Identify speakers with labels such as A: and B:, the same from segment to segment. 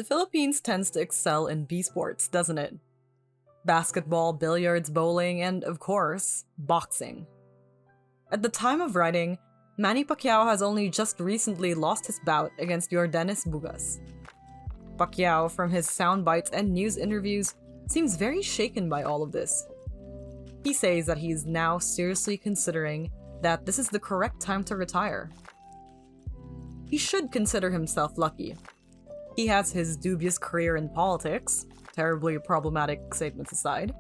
A: The Philippines tends to excel in B sports, doesn't it? Basketball, billiards, bowling, and, of course, boxing. At the time of writing, Manny Pacquiao has only just recently lost his bout against Yordenis Bugas. Pacquiao, from his sound bites and news interviews, seems very shaken by all of this. He says that he is now seriously considering that this is the correct time to retire. He should consider himself lucky. He has his dubious career in politics, terribly problematic statements aside,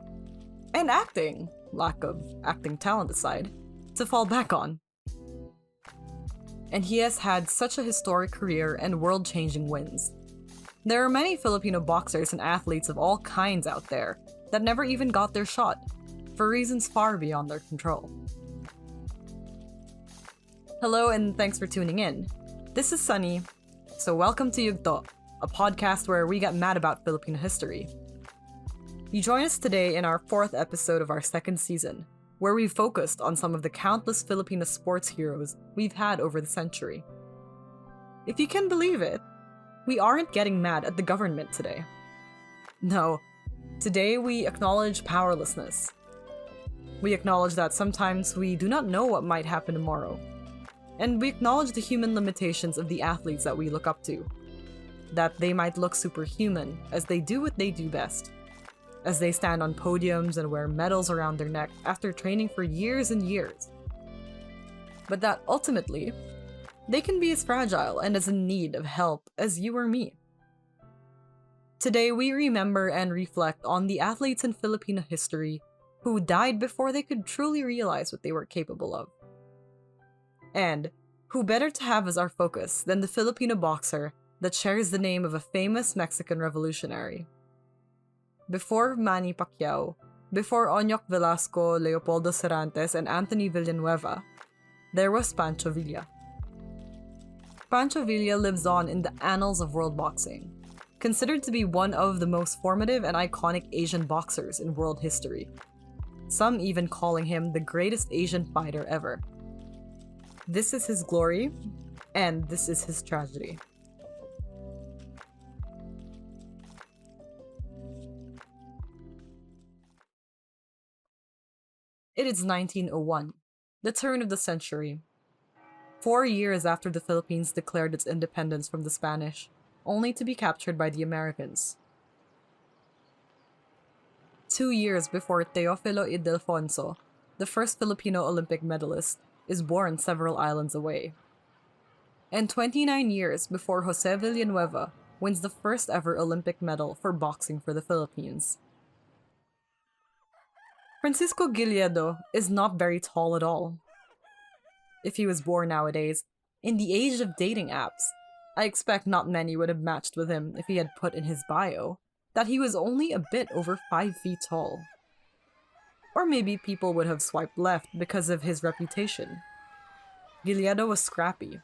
A: and acting, lack of acting talent aside, to fall back on. And he has had such a historic career and world-changing wins. There are many Filipino boxers and athletes of all kinds out there that never even got their shot, for reasons far beyond their control. Hello and thanks for tuning in. This is Sunny, so welcome to Yugto, a podcast where we get mad about Filipino history. You join us today in our 4th episode of our 2nd season, where we focused on some of the countless Filipino sports heroes we've had over the century. If you can believe it, we aren't getting mad at the government today. No, today we acknowledge powerlessness. We acknowledge that sometimes we do not know what might happen tomorrow. And we acknowledge the human limitations of the athletes that we look up to. That they might look superhuman as they do what they do best. As they stand on podiums and wear medals around their neck after training for years and years. But that ultimately, they can be as fragile and as in need of help as you or me. Today we remember and reflect on the athletes in Filipino history who died before they could truly realize what they were capable of. And who better to have as our focus than the Filipino boxer that shares the name of a famous Mexican revolutionary. Before Manny Pacquiao, before Onyok Velasco, Leopoldo Serantes, and Anthony Villanueva, there was Pancho Villa. Pancho Villa lives on in the annals of world boxing, considered to be one of the most formative and iconic Asian boxers in world history. Some even calling him the greatest Asian fighter ever. This is his glory, and this is his tragedy. It is 1901, the turn of the century. 4 years after the Philippines declared its independence from the Spanish, only to be captured by the Americans. 2 years before Teofilo Ildefonso, the first Filipino Olympic medalist, is born several islands away. And 29 years before Jose Villanueva wins the first ever Olympic medal for boxing for the Philippines. Francisco Gileado is not very tall at all. If he was born nowadays, in the age of dating apps, I expect not many would have matched with him if he had put in his bio that he was only a bit over 5 feet tall. Or maybe people would have swiped left because of his reputation. Gileado was scrappy.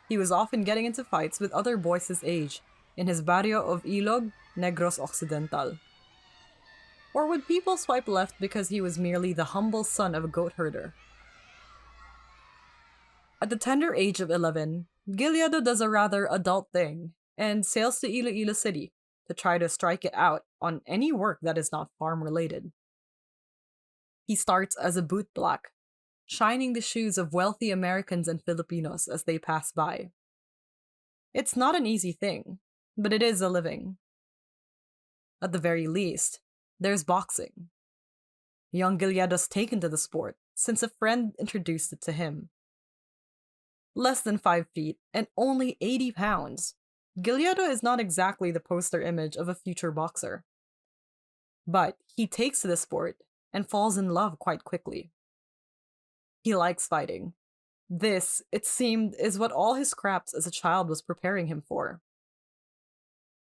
A: He was often getting into fights with other boys his age in his barrio of Ilog, Negros Occidental. Or would people swipe left because he was merely the humble son of a goat herder? At the tender age of 11, Gileado does a rather adult thing and sails to Iloilo City to try to strike it out on any work that is not farm-related. He starts as a bootblack, shining the shoes of wealthy Americans and Filipinos as they pass by. It's not an easy thing, but it is a living. At the very least, there's boxing. Young Gileado's taken to the sport since a friend introduced it to him. Less than 5 feet and only 80 pounds, Gileado is not exactly the poster image of a future boxer. But he takes to the sport and falls in love quite quickly. He likes fighting. This, it seemed, is what all his scraps as a child was preparing him for.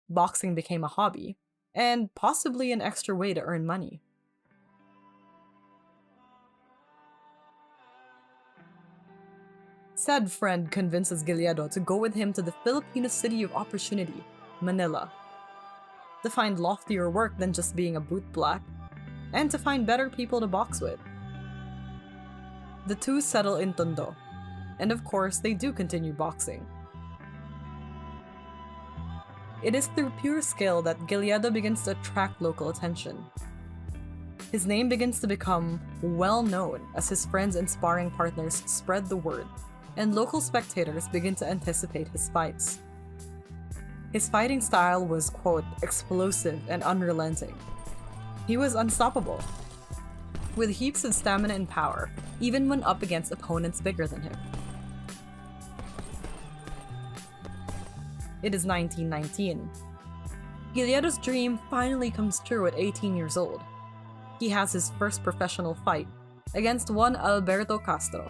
A: Boxing became a hobby, and possibly an extra way to earn money. Said friend convinces Gileado to go with him to the Filipino city of opportunity, Manila, to find loftier work than just being a bootblack, and to find better people to box with. The two settle in Tondo, and of course they do continue boxing. it is through pure skill that Gileado begins to attract local attention. His name begins to become well known as his friends and sparring partners spread the word, and local spectators begin to anticipate his fights. His fighting style was, quote, explosive and unrelenting. He was unstoppable, with heaps of stamina and power, even when up against opponents bigger than him. It is 1919. Gileado's dream finally comes true at 18 years old. He has his first professional fight against one Alberto Castro.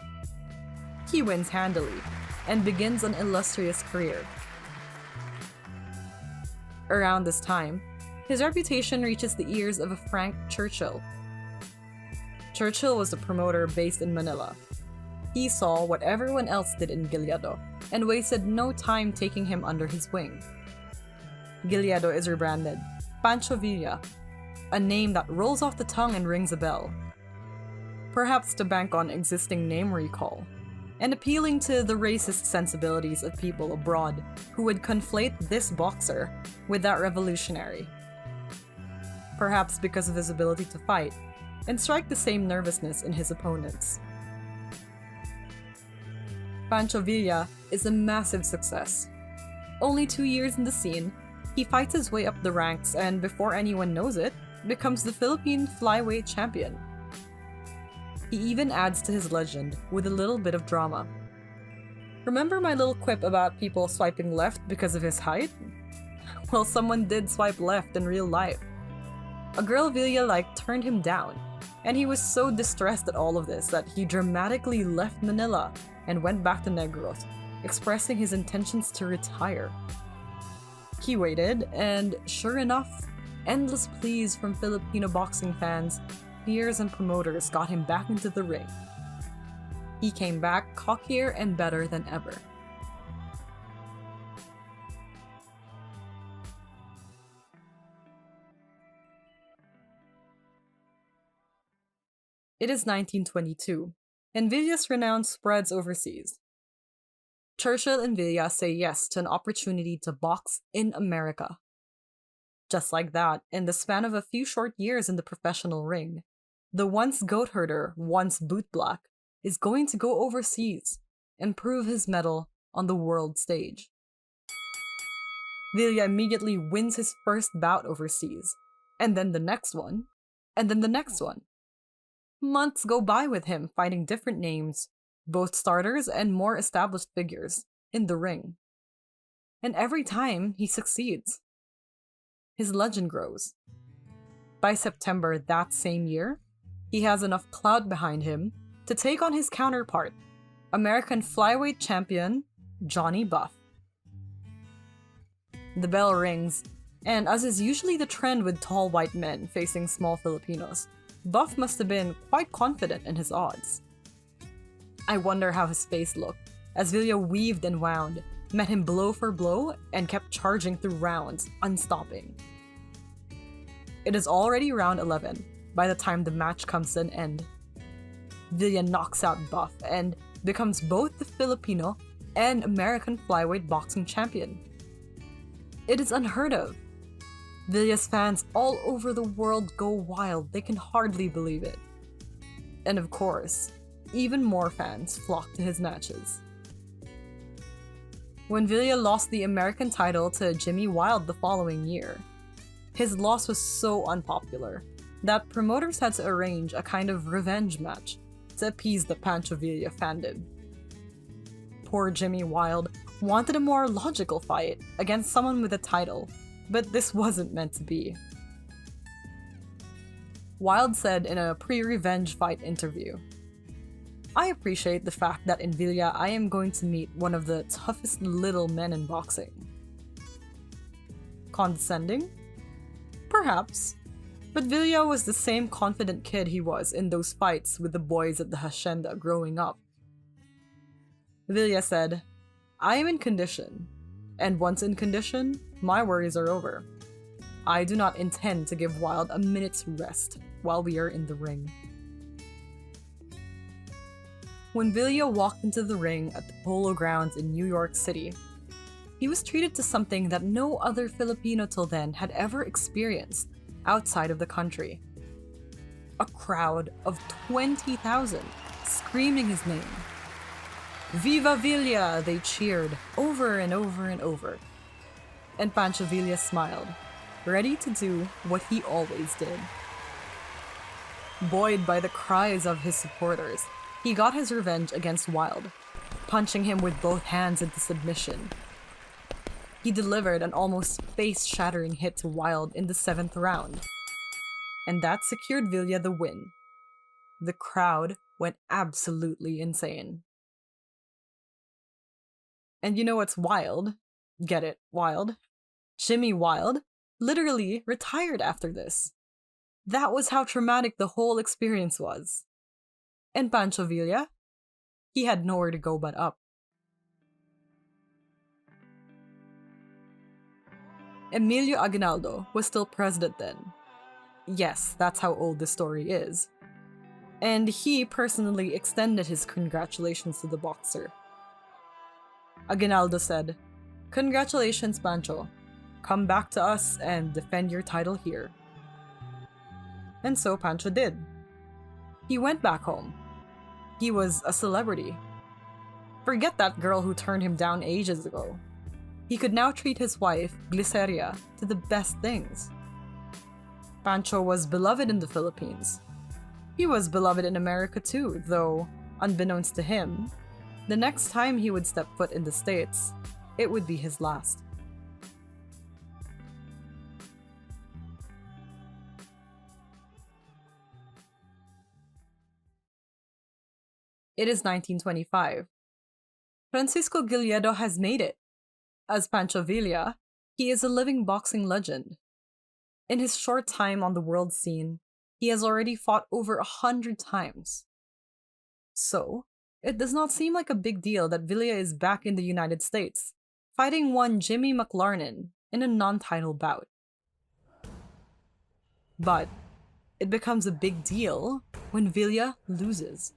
A: He wins handily and begins an illustrious career. Around this time, his reputation reaches the ears of a Frank Churchill. Churchill was a promoter based in Manila. He saw what everyone else did in Gileado and wasted no time taking him under his wing. Gileado is rebranded Pancho Villa, a name that rolls off the tongue and rings a bell. Perhaps to bank on existing name recall, and appealing to the racist sensibilities of people abroad who would conflate this boxer with that revolutionary. Perhaps because of his ability to fight, and strike the same nervousness in his opponents. Pancho Villa is a massive success. Only 2 years in the scene, he fights his way up the ranks and before anyone knows it, becomes the Philippine flyweight champion. He even adds to his legend with a little bit of drama. Remember my little quip about people swiping left because of his height? Well, someone did swipe left in real life. A girl Villa turned him down, and he was so distressed at all of this that he dramatically left Manila and went back to Negros, expressing his intentions to retire. He waited, and sure enough, endless pleas from Filipino boxing fans, peers, and promoters got him back into the ring. He came back cockier and better than ever. It is 1922, and Villa's renown spreads overseas. Churchill and Villa say yes to an opportunity to box in America. Just like that, in the span of a few short years in the professional ring, the once goat herder, once boot black, is going to go overseas and prove his mettle on the world stage. Villa immediately wins his first bout overseas, and then the next one, and then the next one. Months go by with him fighting different names, both starters and more established figures, in the ring. And every time, he succeeds. His legend grows. By September that same year, he has enough clout behind him to take on his counterpart, American flyweight champion Johnny Buff. The bell rings, and as is usually the trend with tall white men facing small Filipinos, Buff must have been quite confident in his odds. I wonder how his face looked as Villa weaved and wound, met him blow for blow, and kept charging through rounds, unstopping. It is already round 11 by the time the match comes to an end. Villa knocks out Buff and becomes both the Filipino and American flyweight boxing champion. It is unheard of. Villa's fans all over the world go wild, they can hardly believe it. And of course, even more fans flock to his matches. When Villa lost the American title to Jimmy Wilde the following year, his loss was so unpopular that promoters had to arrange a kind of revenge match to appease the Pancho Villa fandom. Poor Jimmy Wilde wanted a more logical fight against someone with a title, but this wasn't meant to be. Wilde said in a pre-revenge fight interview, "I appreciate the fact that in Villa I am going to meet one of the toughest little men in boxing." Condescending? Perhaps. But Villa was the same confident kid he was in those fights with the boys at the hacienda growing up. Villa said, "I am in condition, and once in condition, my worries are over. I do not intend to give Wilde a minute's rest while we are in the ring." When Villa walked into the ring at the Polo Grounds in New York City, he was treated to something that no other Filipino till then had ever experienced outside of the country. A crowd of 20,000 screaming his name. "Viva Villa!" they cheered over and over and over. And Pancho Villa smiled, ready to do what he always did. Buoyed by the cries of his supporters, he got his revenge against Wild, punching him with both hands into submission. He delivered an almost face-shattering hit to Wild in the 7th round, and that secured Villa the win. The crowd went absolutely insane. And you know what's wild? Get it, wild? Jimmy Wild literally retired after this. That was how traumatic the whole experience was. And Pancho Villa? He had nowhere to go but up. Emilio Aguinaldo was still president then. Yes, that's how old the story is. And he personally extended his congratulations to the boxer. Aguinaldo said, "Congratulations, Pancho. Come back to us and defend your title here." And so Pancho did. He went back home. He was a celebrity. Forget that girl who turned him down ages ago. He could now treat his wife, Glyceria, to the best things. Pancho was beloved in the Philippines. He was beloved in America too, though, unbeknownst to him, the next time he would step foot in the States, it would be his last. It is 1925. Francisco Gilledo has made it. As Pancho Villa, he is a living boxing legend. In his short time on the world scene, he has already fought over 100 times. So, it does not seem like a big deal that Villa is back in the United States, fighting one Jimmy McLarnin in a non-title bout. But it becomes a big deal when Villa loses.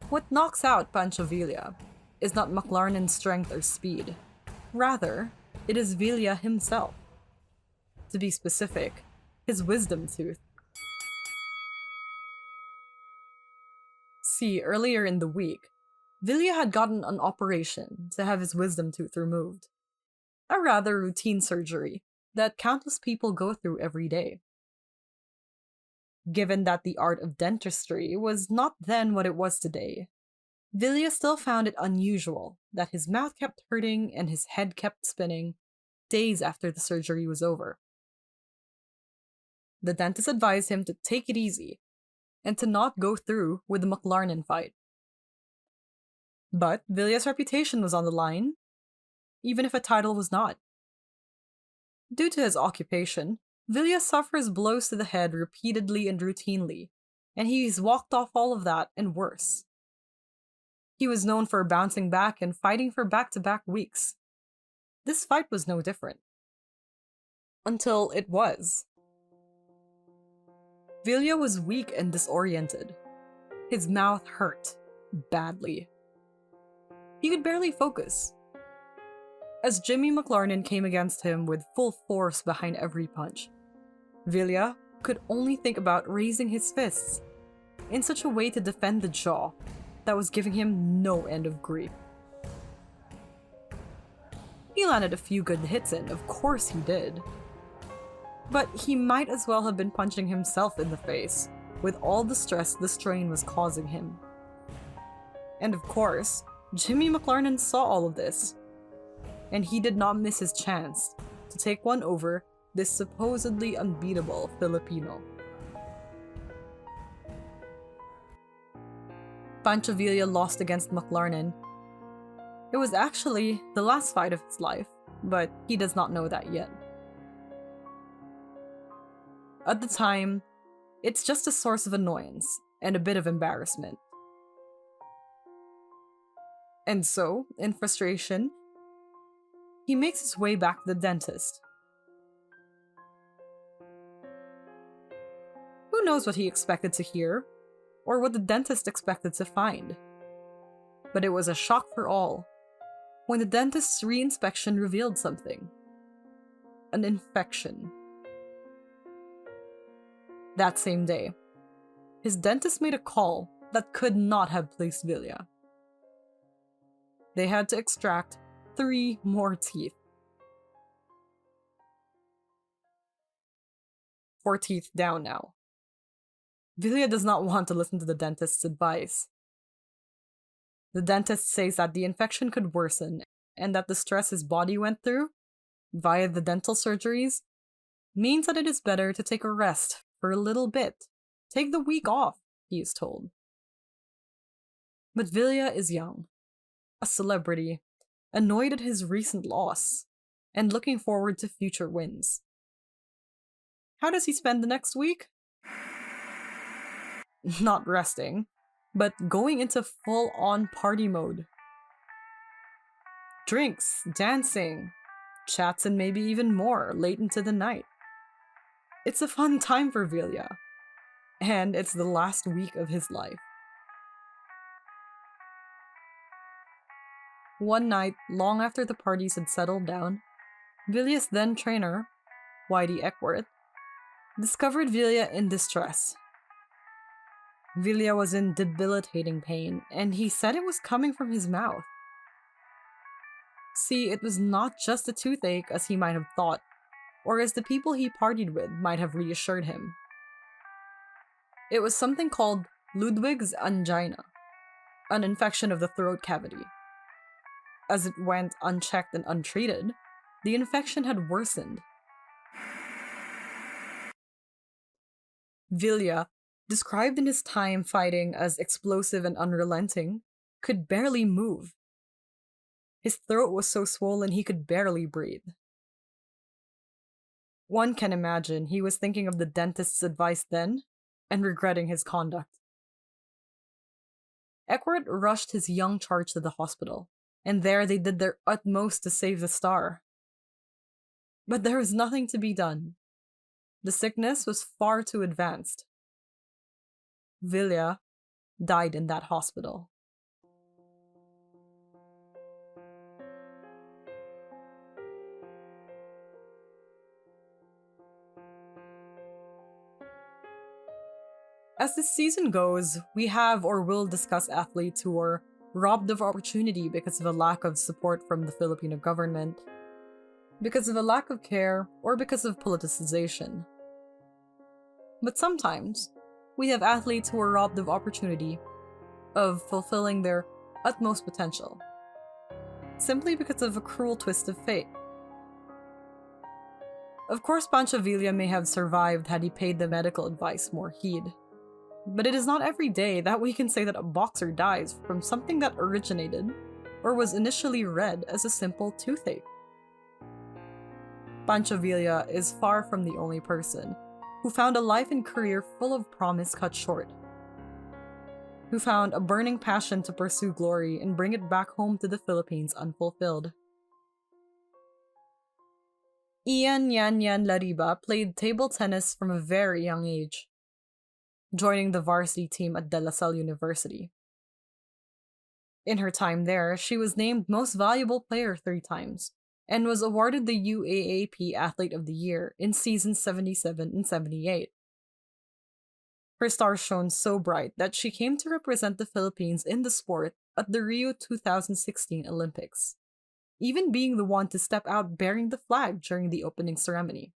A: What knocks out Pancho Villa is not McLarnin's strength or speed. Rather, it is Villa himself. To be specific, his wisdom tooth. See, earlier in the week, Villa had gotten an operation to have his wisdom tooth removed. A rather routine surgery that countless people go through every day. Given that the art of dentistry was not then what it was today, Villa still found it unusual that his mouth kept hurting and his head kept spinning days after the surgery was over. The dentist advised him to take it easy and to not go through with the McLarnin fight. But Villa's reputation was on the line, even if a title was not. Due to his occupation, Villa suffers blows to the head repeatedly and routinely, and he's walked off all of that and worse. He was known for bouncing back and fighting for back-to-back weeks. This fight was no different. Until it was. Villa was weak and disoriented. His mouth hurt badly. He could barely focus. As Jimmy McLarnin came against him with full force behind every punch, Villa could only think about raising his fists in such a way to defend the jaw that was giving him no end of grief. He landed a few good hits in, of course he did. But he might as well have been punching himself in the face, with all the stress the strain was causing him. And of course, Jimmy McLarnin saw all of this, and he did not miss his chance to take one over this supposedly unbeatable Filipino. Pancho Villa lost against McLarnin. It was actually the last fight of his life, but he does not know that yet. At the time, it's just a source of annoyance and a bit of embarrassment. And so, in frustration, he makes his way back to the dentist. Who knows what he expected to hear, or what the dentist expected to find? But it was a shock for all. when the dentist's re-inspection revealed something. An infection. That same day, his dentist made a call that could not have placed Villa. They had to extract 3 more teeth. 4 teeth down now. Villa does not want to listen to the dentist's advice. The dentist says that the infection could worsen and that the stress his body went through, via the dental surgeries, means that it is better to take a rest for a little bit. Take the week off, he is told. But Villa is young, a celebrity, annoyed at his recent loss, and looking forward to future wins. How does he spend the next week? Not resting, but going into full-on party mode. Drinks, dancing, chats, and maybe even more late into the night. It's a fun time for Villa, and it's the last week of his life. One night, long after the parties had settled down, Villa's then trainer, Whitey Eckworth, discovered Villa in distress. Villa was in debilitating pain, and he said it was coming from his mouth. See, it was not just a toothache as he might have thought, or as the people he partied with might have reassured him. It was something called Ludwig's angina, an infection of the throat cavity. As it went unchecked and untreated, the infection had worsened. Villa, described in his time fighting as explosive and unrelenting, could barely move. His throat was so swollen he could barely breathe. One can imagine he was thinking of the dentist's advice then and regretting his conduct. Eckworth rushed his young charge to the hospital, and there they did their utmost to save the star. But there was nothing to be done. The sickness was far too advanced. Villa died in that hospital. As the season goes, we have or will discuss athletes who are robbed of opportunity because of a lack of support from the Filipino government, because of a lack of care, or because of politicization. But sometimes, we have athletes who are robbed of opportunity, of fulfilling their utmost potential, simply because of a cruel twist of fate. Of course, Pancho Villa may have survived had he paid the medical advice more heed. But it is not every day that we can say that a boxer dies from something that originated, or was initially read as a simple toothache. Pancho Villa is far from the only person who found a life and career full of promise cut short, who found a burning passion to pursue glory and bring it back home to the Philippines unfulfilled. Ian Yan Yan Lariba played table tennis from a very young age, joining the varsity team at De La Salle University. In her time there, she was named Most Valuable Player 3 times, and was awarded the UAAP Athlete of the Year in seasons 77 and 78. Her star shone so bright that she came to represent the Philippines in the sport at the Rio 2016 Olympics, even being the one to step out bearing the flag during the opening ceremony.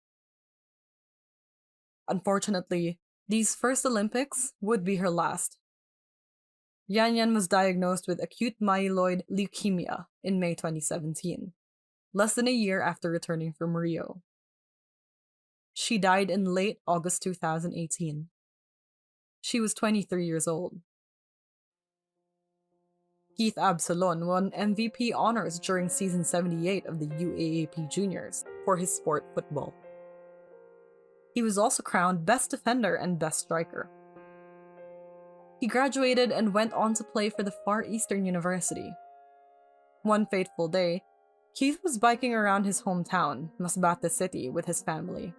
A: Unfortunately, these first Olympics would be her last. Yan Yan was diagnosed with acute myeloid leukemia in May 2017, less than a year after returning from Rio. She died in late August 2018. She was 23 years old. Keith Absalon won MVP honors during season 78 of the UAAP Juniors for his sport football. He was also crowned Best Defender and Best Striker. He graduated and went on to play for the Far Eastern University. One fateful day, Keith was biking around his hometown, Masbate City, with his family.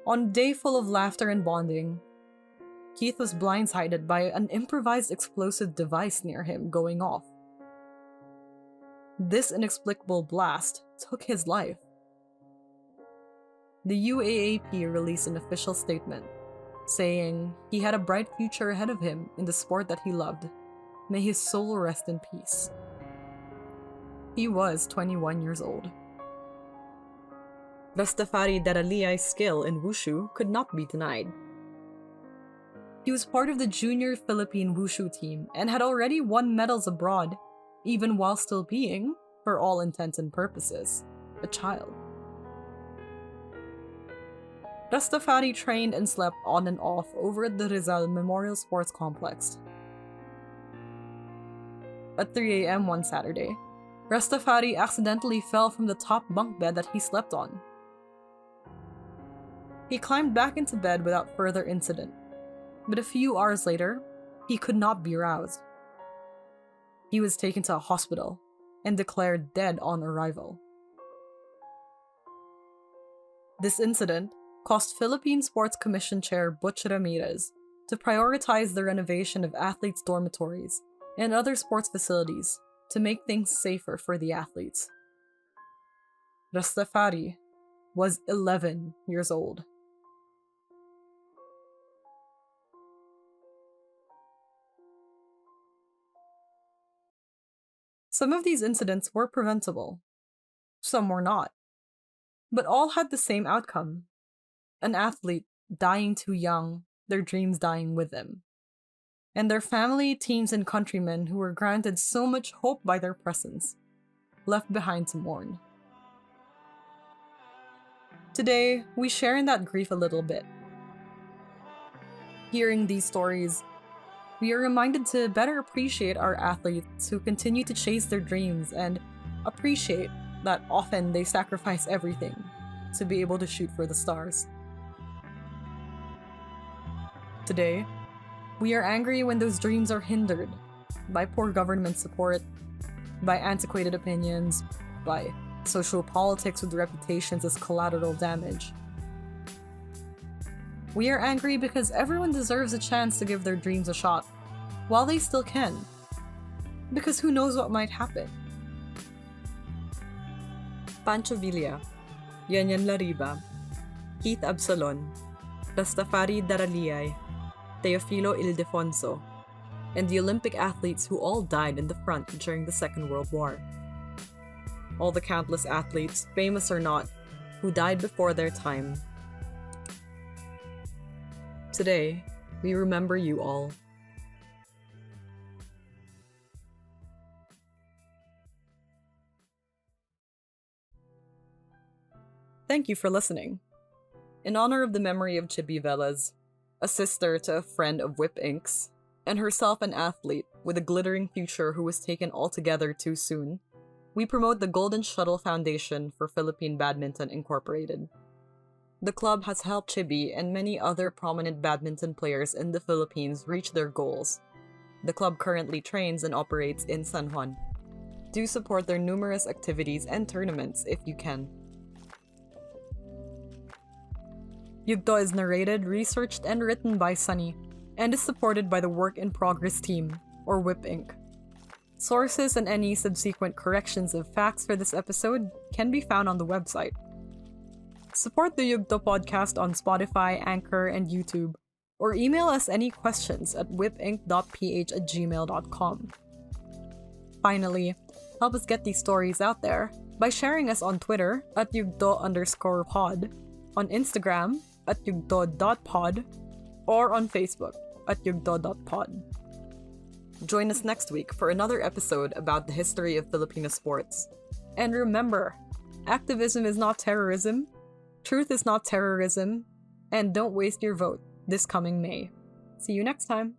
A: On a day full of laughter and bonding, Keith was blindsided by an improvised explosive device near him going off. this inexplicable blast took his life. The UAAP released an official statement saying he had a bright future ahead of him in the sport that he loved. May his soul rest in peace. He was 21 years old. Rastafari Daraliai's skill in wushu could not be denied. He was part of the junior Philippine wushu team and had already won medals abroad, even while still being, for all intents and purposes, a child. Rastafari trained and slept on and off over at the Rizal Memorial Sports Complex. At 3 a.m. one Saturday, Rastafari accidentally fell from the top bunk bed that he slept on. He climbed back into bed without further incident, but a few hours later, he could not be roused. He was taken to a hospital and declared dead on arrival. This incident caused Philippine Sports Commission Chair Butch Ramirez to prioritize the renovation of athletes' dormitories and other sports facilities to make things safer for the athletes. Rastafari was 11 years old. Some of these incidents were preventable. Some were not. But all had the same outcome. An athlete dying too young, their dreams dying with them. And their family, teams, and countrymen who were granted so much hope by their presence, left behind to mourn. Today, we share in that grief a little bit. Hearing these stories, we are reminded to better appreciate our athletes who continue to chase their dreams and appreciate that often they sacrifice everything to be able to shoot for the stars. Today, we are angry when those dreams are hindered by poor government support, by antiquated opinions, by social politics with reputations as collateral damage. We are angry because everyone deserves a chance to give their dreams a shot, while they still can. Because who knows what might happen? Pancho Villa, Yanyan Lariba, Keith Absalon, Rastafari Daraliai, Teofilo Ildefonso, and the Olympic athletes who all died in the front during the Second World War. All the countless athletes, famous or not, who died before their time. Today, we remember you all. Thank you for listening. In honor of the memory of Chibi Velez, a sister to a friend of Whip Inc.'s, and herself an athlete with a glittering future who was taken altogether too soon, we promote the Golden Shuttle Foundation for Philippine Badminton Incorporated. The club has helped Chibi and many other prominent badminton players in the Philippines reach their goals. The club currently trains and operates in San Juan. Do support their numerous activities and tournaments if you can. Yugto is narrated, researched, and written by Sunny, and is supported by the Work in Progress team, or WIP Inc. Sources and any subsequent corrections of facts for this episode can be found on the website. Support the Yugto podcast on Spotify, Anchor, and YouTube, or email us any questions at whipinc.ph@gmail.com. Finally, help us get these stories out there by sharing us on Twitter at Yugto_pod, on Instagram at Yugto.pod, or on Facebook at Yugto.pod. Join us next week for another episode about the history of Filipino sports. And remember, activism is not terrorism, truth is not terrorism, and don't waste your vote this coming May. See you next time!